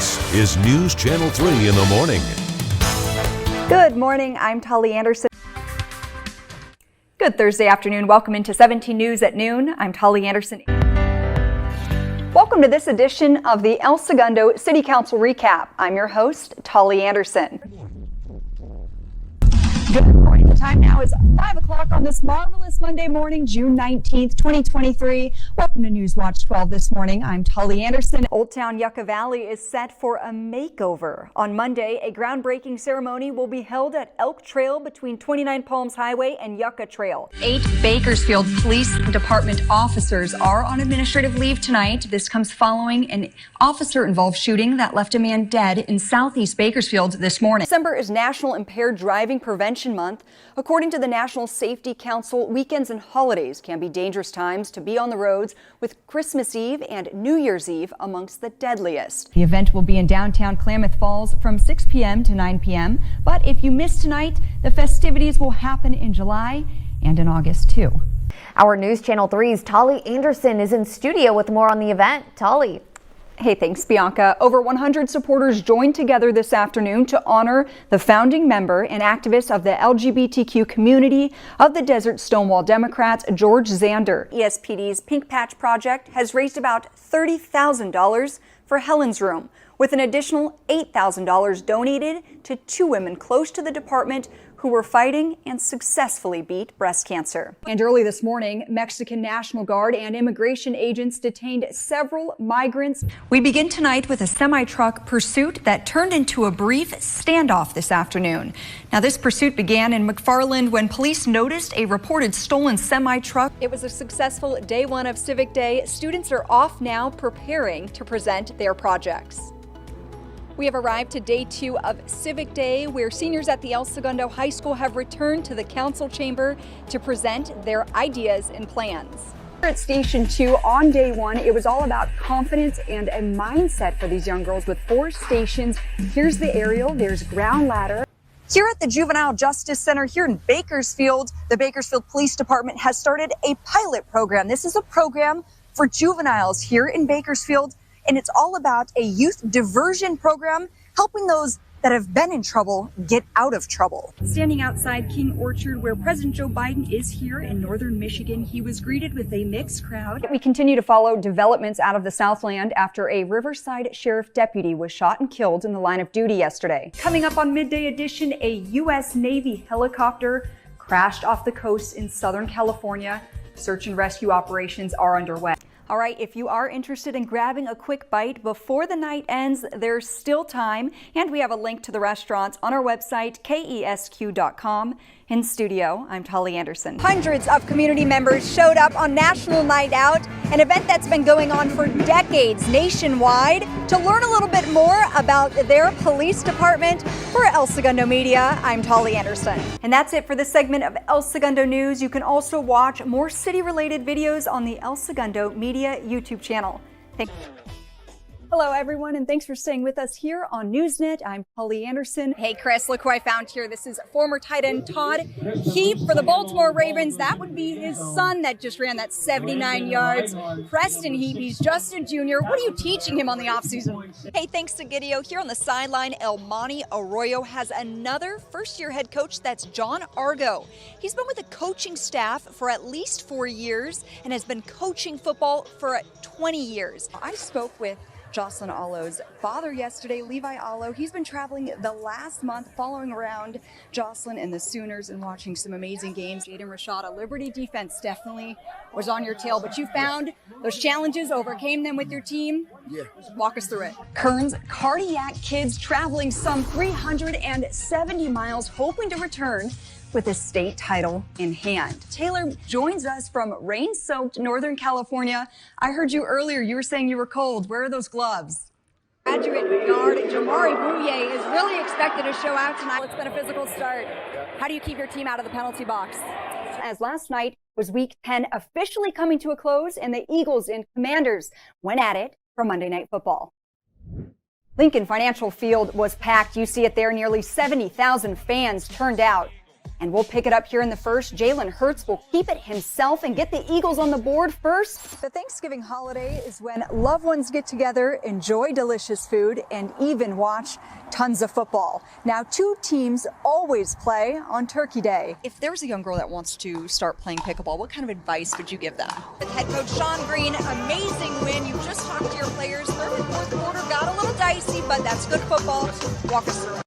This is News Channel 3 in the morning. Good morning, I'm Tauli Anderson. Good Thursday afternoon. Welcome into 17 News at noon. I'm Tauli Anderson. Welcome to this edition of the El Segundo City Council Recap. I'm your host, Tauli Anderson. Good morning. The time now is 5 o'clock on this marvelous Monday morning, June 19th, 2023. Welcome to News Watch 12 this morning. I'm Tauli Anderson. Old Town Yucca Valley is set for a makeover. On Monday, a groundbreaking ceremony will be held at Elk Trail between 29 Palms Highway and Yucca Trail. 8 Bakersfield Police Department officers are on administrative leave tonight. This comes following an officer-involved shooting that left a man dead in southeast Bakersfield this morning. December is National Impaired Driving Prevention Month. According to the National Safety Council, weekends and holidays can be dangerous times to be on the roads, with Christmas Eve and New Year's Eve amongst the deadliest. The event will be in downtown Klamath Falls from 6 p.m. to 9 p.m. But if you miss tonight, the festivities will happen in July and in August too. Our News Channel 3's Tauli Anderson is in studio with more on the event. Tauli. Hey, thanks, Bianca. Over 100 supporters joined together this afternoon to honor the founding member and activist of the LGBTQ community of the Desert Stonewall Democrats, George Zander. ESPD's Pink Patch Project has raised about $30,000 for Helen's Room, with an additional $8,000 donated to 2 women close to the department who were fighting and successfully beat breast cancer. And early this morning, Mexican National Guard and immigration agents detained several migrants. We begin tonight with a semi-truck pursuit that turned into a brief standoff this afternoon. Now, this pursuit began in McFarland when police noticed a reported stolen semi-truck. It was a successful day 1 of Civic Day. Students are off now preparing to present their projects. We have arrived to day 2 of Civic Day, where seniors at the El Segundo High School have returned to the council chamber to present their ideas and plans. At Station 2 on day 1, it was all about confidence and a mindset for these young girls with 4 stations. Here's the aerial, there's ground ladder. Here at the Juvenile Justice Center here in Bakersfield, the Bakersfield Police Department has started a pilot program. This is a program for juveniles here in Bakersfield, and it's all about a youth diversion program, helping those that have been in trouble get out of trouble. Standing outside King Orchard, where President Joe Biden is here in northern Michigan, he was greeted with a mixed crowd. We continue to follow developments out of the Southland after a Riverside Sheriff deputy was shot and killed in the line of duty yesterday. Coming up on Midday Edition, a U.S. Navy helicopter crashed off the coast in Southern California. Search and rescue operations are underway. All right, if you are interested in grabbing a quick bite before the night ends, there's still time, and we have a link to the restaurants on our website, kesq.com. In studio, I'm Tauli Anderson. Hundreds of community members showed up on National Night Out, an event that's been going on for decades nationwide. To learn a little bit more about their police department, for El Segundo Media, I'm Tauli Anderson. And that's it for this segment of El Segundo News. You can also watch more city-related videos on the El Segundo Media YouTube channel. Hello, everyone, and thanks for staying with us here on NewsNet. I'm Tauli Anderson. Hey, Chris, look who I found here. This is former tight end Todd Heap for the Baltimore Ravens. That would be his son that just ran that 79 yards. Preston Heap, he's just a junior. What are you teaching him on the offseason? Hey, thanks to Gideon. Here on the sideline, El Monte Arroyo has another first-year head coach. That's John Argo. He's been with the coaching staff for at least 4 years and has been coaching football for 20 years. I spoke with Jocelyn Allo's father yesterday, Levi Allo. He's been traveling the last month following around Jocelyn and the Sooners and watching some amazing games. Jaden Rashada, Liberty defense definitely was on your tail, but you found those challenges, overcame them with your team. Yeah. Walk us through it. Kern's cardiac kids traveling some 370 miles, hoping to return with a state title in hand. Taylor joins us from rain-soaked Northern California. I heard you earlier, you were saying you were cold. Where are those gloves? Graduate guard Jamari Bouye is really expected to show out tonight. It's been a physical start. How do you keep your team out of the penalty box? As last night was week 10 officially coming to a close, and the Eagles and Commanders went at it for Monday Night Football. Lincoln Financial Field was packed. You see it there. Nearly 70,000 fans turned out. And we'll pick it up here in the first. Jalen Hurts will keep it himself and get the Eagles on the board first. The Thanksgiving holiday is when loved ones get together, enjoy delicious food, and even watch tons of football. Now, two teams always play on Turkey Day. If there's a young girl that wants to start playing pickleball, what kind of advice would you give them? With head coach Sean Green, amazing win. You just talked to your players. Third and fourth quarter got a little dicey, but that's good football. Walk us through it.